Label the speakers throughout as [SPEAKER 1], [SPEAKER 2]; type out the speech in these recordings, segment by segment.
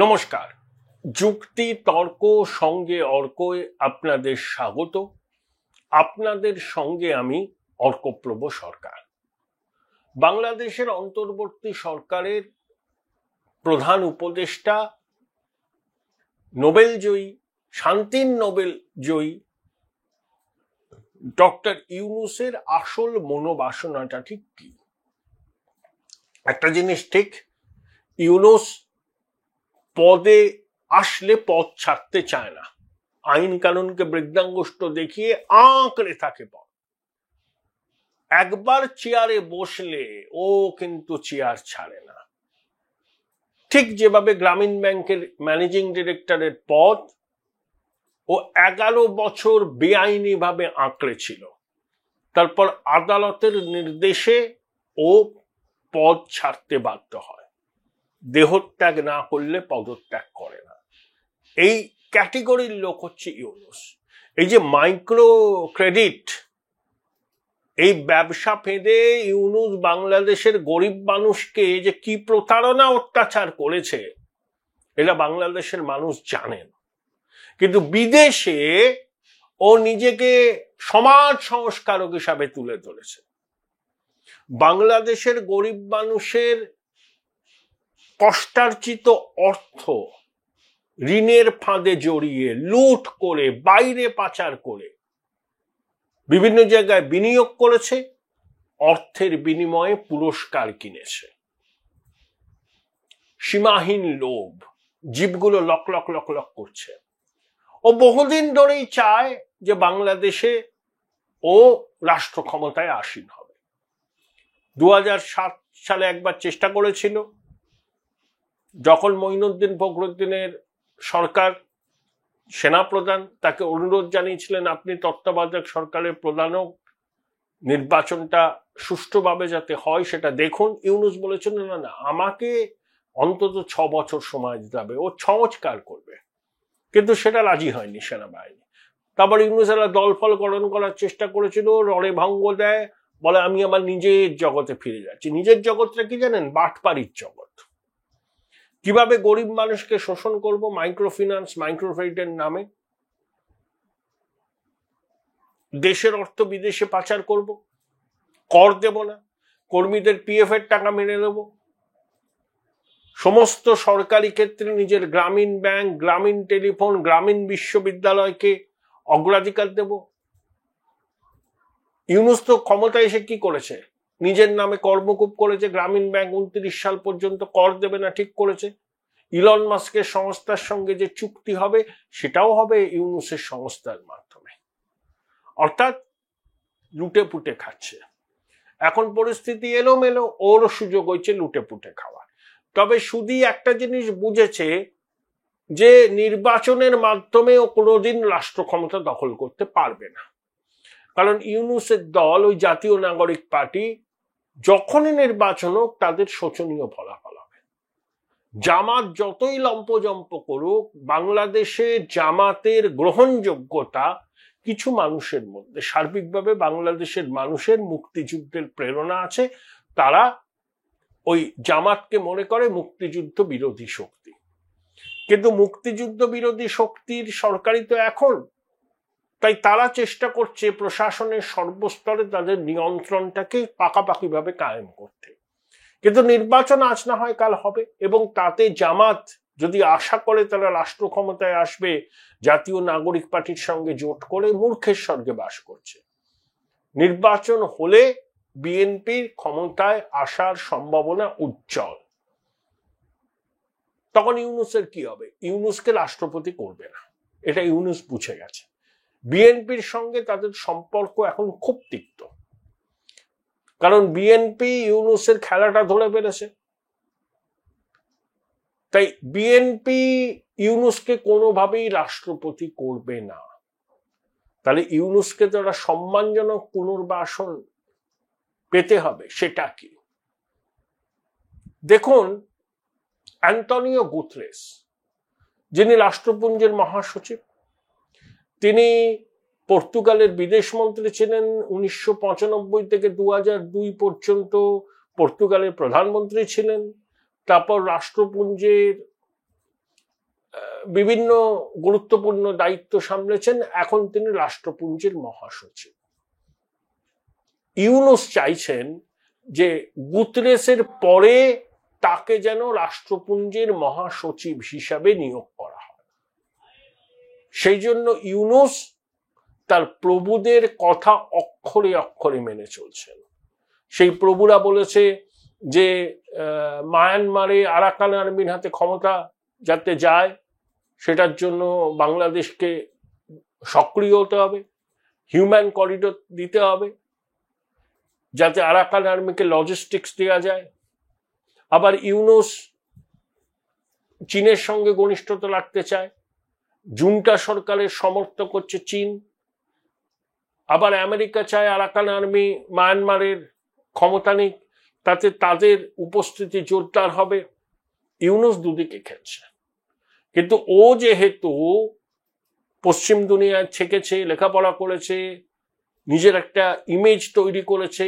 [SPEAKER 1] নমস্কার। যুক্তি তর্ক সঙ্গে অর্কয় আপনাদের স্বাগত। আপনাদের সঙ্গে আমি অর্কপ্রভ সরকার। বাংলাদেশের অন্তর্বর্তী সরকারের প্রধান উপদেষ্টা, নোবেল জয়ী, শান্তির নোবেল জয়ী ডক্টর ইউনূসের আসল মনোবাসনাটা ঠিক কি? একটা জিনিস ঠিক, ইউনূস পদে আসলে পদ ছাড়তে চায় না, আইন কানুনকে বৃদ্ধাঙ্গুষ্ঠ দেখিয়ে আঁকড়ে থাকে পদ। একবার চেয়ারে বসলে ও কিন্তু চেয়ার ছাড়ে না। ঠিক যেভাবে গ্রামীণ ব্যাংকের ম্যানেজিং ডিরেক্টরের পদ ও 11 বছর বেআইনি ভাবে আঁকড়ে ছিল, তারপর আদালতের নির্দেশে ও পদ ছাড়তে বাধ্য হয়। দেহত্যাগ না করলে পদত্যাগ করে না। এই ক্যাটেগরির লোক হচ্ছে ইউনূস। এই যে মাইক্রো ক্রেডিট, এই ব্যবসা ফেঁদে ইউনূস বাংলাদেশের গরিব মানুষকে যে কি প্রতারণা অত্যাচার করেছে, এটা বাংলাদেশের মানুষ জানেন। কিন্তু বিদেশে ও নিজেকে সমাজ সংস্কারক হিসাবে তুলে ধরেছে। বাংলাদেশের গরিব মানুষের কষ্টার্জিত অর্থ ঋণের ফাঁদে জড়িয়ে লুট করে, বাইরে পাচার করে বিভিন্ন জায়গায় বিনিয়োগ করেছে, অর্থের বিনিময়ে পুরস্কার কিনেছে। সীমাহীন লোভ, জীবগুলো লক লক লক লক করছে। ও বহুদিন ধরেই চায় যে বাংলাদেশে ও রাষ্ট্র ক্ষমতায় আসীন হবে। 2007 সালে একবার চেষ্টা করেছিল, যখন মঈনুদ্দিন ফখরুদ্দিনের সরকার সেনাপ্রধান তাকে অনুরোধ জানিয়েছিলেন আপনি তত্ত্বাবধায়ক সরকারের প্রধান হোক, নির্বাচনটা সুষ্ঠুভাবে যাতে হয় সেটা দেখুন। ইউনূস বলেছেন না না, আমাকে অন্তত 6 বছর সময় দিতে হবে, ও সংস্কার করবে। কিন্তু সেটা রাজি হয়নি সেনাবাহিনী। তারপর ইউনূস এরা দলফল গঠন করার চেষ্টা করেছিল, রড়ে ভঙ্গ দেয়, বলে আমি আমার নিজের জগতে ফিরে যাচ্ছি। নিজের জগৎটা কি জানেন? বাটপাড়ির জগৎ। কিভাবে গরিব মানুষকে শোষণ করব, মাইক্রো ফিন্যান্স, মাইক্রো ক্রেডিটের নামে দেশের অর্থ বিদেশে পাচার করব, কর দেব না, কর্মীদের পিএফ এর টাকা মেরে দেব, সমস্ত সরকারি ক্ষেত্রে নিজের গ্রামীণ ব্যাংক, গ্রামীণ টেলিফোন, গ্রামীণ বিশ্ববিদ্যালয়কে অগ্রাধিকার দেব। ইউনূস তো ক্ষমতা এসে কি করেছে? নিজের নামে কর্মকূপ করেছে। গ্রামীণ ব্যাংক 29 সাল পর্যন্ত কর দেবে না ঠিক করেছে। ইলন মাস্কের সংস্থার সঙ্গে যে চুক্তি হবে সেটাও হবে ইউনূসের সংস্থার মাধ্যমে। অর্থাৎ লুটে পুটে খাচ্ছে। এখন পরিস্থিতি এলোমেলো, ওর সুযোগ হয়েছে লুটে পুটে খাওয়া। তবে শুধু একটা জিনিস বুঝেছে যে নির্বাচনের মাধ্যমে ও কোনোদিন রাষ্ট্র ক্ষমতা দখল করতে পারবে না। কারণ ইউনূসের দল, ওই জাতীয় নাগরিক পার্টি, যখনই নির্বাচন হোক তাদের শোচনীয় ফলাফল হবে। জামাত যতই লম্পজম্প করুক, বাংলাদেশে জামাতের গ্রহণযোগ্যতা কিছু মানুষের মধ্যে, সার্বিকভাবে বাংলাদেশের মানুষের মুক্তিযুদ্ধের প্রেরণা আছে। তারা ওই জামাতকে মনে করে মুক্তিযুদ্ধ বিরোধী শক্তি। কিন্তু মুক্তিযুদ্ধ বিরোধী শক্তির সরকারই তো এখন। তাই তারা চেষ্টা করছে প্রশাসনের সর্বস্তরে তাদের নিয়ন্ত্রণটাকে পাকাপাকিভাবে কায়েম করতে। কিন্তু নির্বাচন আজ না হয় কাল হবে, এবং তাতে জামাত যদি আশা করে তারা রাষ্ট্র ক্ষমতায় আসবে জাতীয় নাগরিক পার্টির সঙ্গে জোট করে, মূর্খের স্বর্গে বাস করছে। নির্বাচন হলে বিএনপির ক্ষমতায় আসার সম্ভাবনা উজ্জ্বল। তখন ইউনূসের কি হবে? ইউনূসকে রাষ্ট্রপতি করবে না, এটা ইউনূস বুঝে গেছে। বিএনপির সঙ্গে তাদের সম্পর্ক এখন খুব তিক্ত, কারণ বিএনপি ইউনূসের খেলাটা ধরে ফেলেছে। তাই বিএনপি ইউনূসকে কোনোভাবেই রাষ্ট্রপতি করবে না। তাহলে ইউনূসকে তারা সম্মানজনক পুনর্বাসন পেতে হবে। সেটা কি? দেখুন, অ্যান্টনিও গুতেরেস, যিনি রাষ্ট্রপুঞ্জের মহাসচিব, তিনি পর্তুগালের বিদেশমন্ত্রী ছিলেন। 1995 থেকে 2002 পর্যন্ত পর্তুগালের প্রধানমন্ত্রী ছিলেন। তারপর রাষ্ট্রপুঞ্জের বিভিন্ন গুরুত্বপূর্ণ দায়িত্ব সামলেছেন, এখন তিনি রাষ্ট্রপুঞ্জের মহাসচিব। ইউনূস চাইছেন যে গুতরেসের পরে তাকে যেন রাষ্ট্রপুঞ্জের মহাসচিব হিসাবে নিয়োগ করা হয়। সেই জন্য ইউনূস তার প্রভুদের কথা অক্ষরে অক্ষরে মেনে চলছেন। সেই প্রভুরা বলেছে যে মায়ানমারে আরাকান আর্মির হাতে ক্ষমতা যাতে যায়, সেটার জন্য বাংলাদেশকে সক্রিয় হতে হবে, হিউম্যান করিডোর দিতে হবে যাতে আরাকান আর্মিকে লজিস্টিক্স দেওয়া যায়। আবার ইউনূস চীনের সঙ্গে ঘনিষ্ঠতা রাখতে চায়, জুন্টা সরকারের সমর্থন করছে চীন। আবার আমেরিকা চায় আরাকান আর্মি মায়ানমারের ক্ষমতা নিক, তাতে তাদের উপস্থিতি জোরদার হবে। ইউনূস দুদিকে খেলছে, কিন্তু ও যেহেতু পশ্চিম দুনিয়ায় থেকেছে, লেখাপড়া করেছে, নিজের একটা ইমেজ তৈরি করেছে,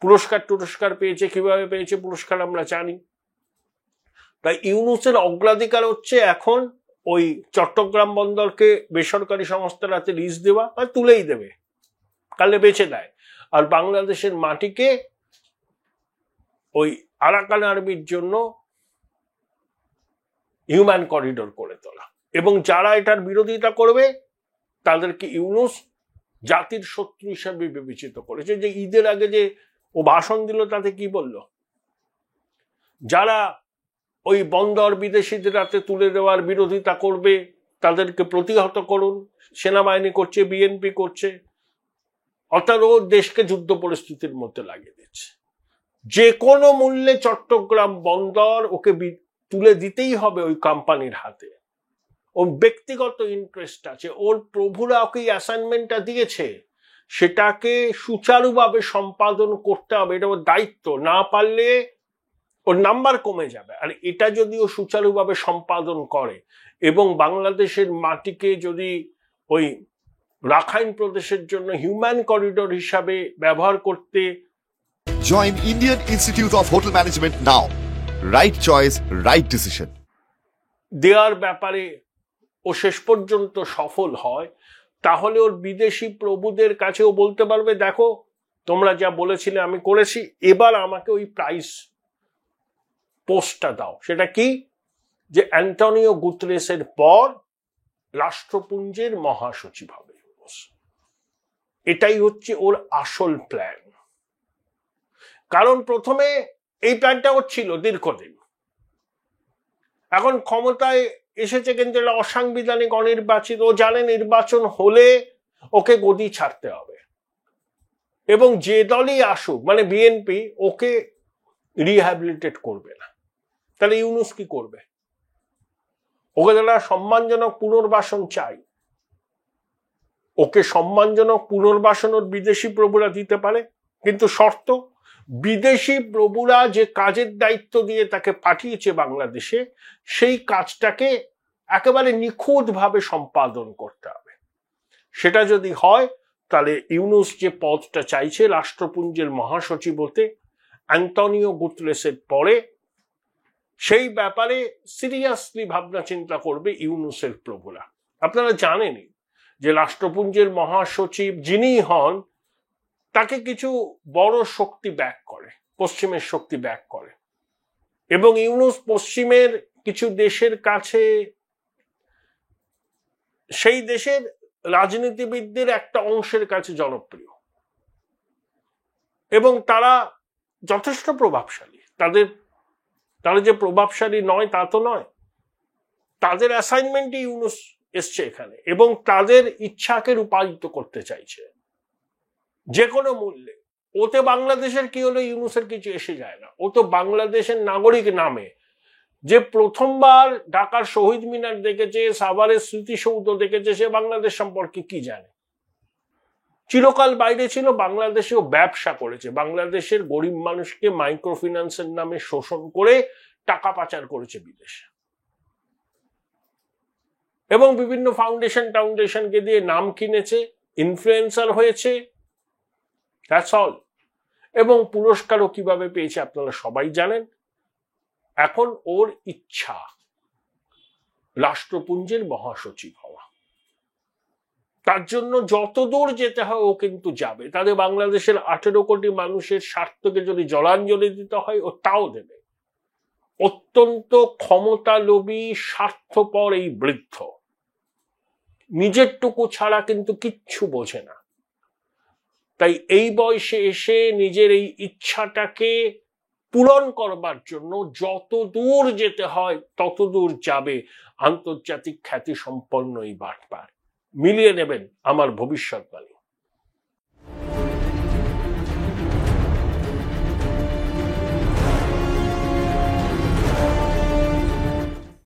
[SPEAKER 1] পুরস্কার পেয়েছে। কিভাবে পেয়েছে পুরস্কার আমরা জানি। তাই ইউনূসের অগ্রাধিকার হচ্ছে এখন ওই চট্টগ্রাম বন্দরকে বেসরকারি সংস্থার হাতে লিজ দেওয়া, আর তুলেই দেবে, কালে বেচে দেয়, আর বাংলাদেশের মাটিকে ওই আরাকান আর্মির জন্য হিউম্যান করিডোর করে তোলা। এবং যারা এটার বিরোধিতা করবে তাদেরকে ইউনূস জাতির শত্রু হিসাবে বিবেচিত করেছে। যে ঈদের আগে যে ও ভাষণ দিল তাতে কি বলল, যারা ওই বন্দর বিদেশিদের হাতে তুলে দেওয়ার বিরোধিতা করবে তাদেরকে প্রতিহত করুন, সেনাবাহিনী করছে, বিএনপি করছে, অর্থাৎ ও দেশকে যুদ্ধ পরিস্থিতির মধ্যে লাগিয়ে দিচ্ছে। যে কোনো মূল্যে চট্টগ্রাম বন্দর ওকে তুলে দিতেই হবে ওই কোম্পানির হাতে। ওর ব্যক্তিগত ইন্টারেস্ট আছে, ওর প্রভুরা ওকে অ্যাসাইনমেন্টটা দিয়েছে, সেটাকে সুচারুভাবে সম্পাদন করতে হবে, এটা ওর দায়িত্ব। না পারলে ওর নাম্বার কমে যাবে। আর এটা যদি ও সুচারুভাবে সম্পাদন করে এবং বাংলাদেশের মাটিকে যদি ওই রাখাইন প্রদেশের জন্য হিউম্যান করিডোর হিসাবে ব্যবহার করতে
[SPEAKER 2] Join Indian Institute of Hotel Management now. Right choice, right decision.
[SPEAKER 1] দেওয়ার ব্যাপারে ও শেষ পর্যন্ত সফল হয়, তাহলে ওর বিদেশি প্রভুদের কাছেও বলতে পারবে, দেখো তোমরা যা বলেছিলে আমি করেছি, এবার আমাকে ওই প্রাইস পোস্টটা দাও। সেটা কি, যে অ্যান্টনিও গুতরেসের পর রাষ্ট্রপুঞ্জের মহাসচিব হবে। এটাই হচ্ছে ওর আসল প্ল্যান। কারণ প্রথমে এই প্ল্যানটা ওর ছিল দীর্ঘদিন, এখন ক্ষমতায় এসেছে কিন্তু এটা অসাংবিধানিক, অনির্বাচিত। ও জানে নির্বাচন হলে ওকে গদি ছাড়তে হবে, এবং যে দলই আসুক, মানে বিএনপি ওকে রিহ্যাবিলিটেট করবে না। তাহলে ইউনূস কি করবে? ওকে যারা সম্মানজনক পুনর্বাসন চাই, ওকে সম্মানজনক পুনর্বাসন ওর বিদেশি প্রভুরা দিতে পারে, কিন্তু শর্ত, বিদেশি প্রভুরা যে কাজের দায়িত্ব দিয়ে তাকে পাঠিয়েছে বাংলাদেশে, সেই কাজটাকে একেবারে নিখুঁতভাবে সম্পাদন করতে হবে। সেটা যদি হয়, তাহলে ইউনূস যে পদটা চাইছে রাষ্ট্রপুঞ্জের মহাসচিব হতে অ্যান্টনিও গুতরেসের পরে, সেই ব্যাপারে সিরিয়াসলি ভাবনা চিন্তা করবে ইউনূসের প্রভুরা। আপনারা জানেনই যে রাষ্ট্রপুঞ্জের মহাসচিব যিনি হন, তাকে কিছু বড় শক্তি ব্যাক করে, পশ্চিমের শক্তি ব্যাক করে, এবং ইউনূস পশ্চিমের কিছু দেশের কাছে, সেই দেশের রাজনীতিবিদদের একটা অংশের কাছে জনপ্রিয়, এবং তারা যথেষ্ট প্রভাবশালী। তারা যে প্রভাবশালী নয় তা তো নয়, তাদের অ্যাসাইনমেন্টই ইউনূস এসছে এখানে, এবং তাদের ইচ্ছাকে রূপায়িত করতে চাইছে যে কোনো মূল্যে। ওতে বাংলাদেশের কি হলো ইউনূসের কিছু এসে যায় না। ও তো বাংলাদেশের নাগরিক নামে, যে প্রথমবার ঢাকার শহীদ মিনার দেখেছে, সাভারের স্মৃতিসৌধ দেখেছে, সে বাংলাদেশ সম্পর্কে কি জানে? চিরকাল বাইরে ছিল, বাংলাদেশেও ব্যবসা করেছে, বাংলাদেশের গরিব মানুষকে মাইক্রো ফিন্যান্সের নামে শোষণ করে টাকা পাচার করেছে বিদেশে, এবং বিভিন্ন ফাউন্ডেশনকে দিয়ে নাম কিনেছে, ইনফ্লুয়েন্সার হয়েছে, দ্যাটস অল। এবং পুরস্কারও কিভাবে পেয়েছে আপনারা সবাই জানেন। এখন ওর ইচ্ছা রাষ্ট্রপুঞ্জের মহাসচিব হওয়া। তার জন্য যত দূর যেতে হয় ও কিন্তু যাবে। তাদের বাংলাদেশের 18 কোটি মানুষের স্বার্থকে যদি জলাঞ্জলি দিতে হয় ও তাও দেবে। অত্যন্ত ক্ষমতালোভী, স্বার্থপর এই বৃদ্ধ নিজের টুকু ছাড়া কিন্তু কিচ্ছু বোঝে না। তাই এই বয়সে এসে নিজের এই ইচ্ছাটাকে পূরণ করবার জন্য যত দূর যেতে হয় তত দূর যাবে আন্তর্জাতিক খ্যাতি সম্পন্ন এই বাটপার। মিলিয়ে নেবেন আমার ভবিষ্যৎবাণী।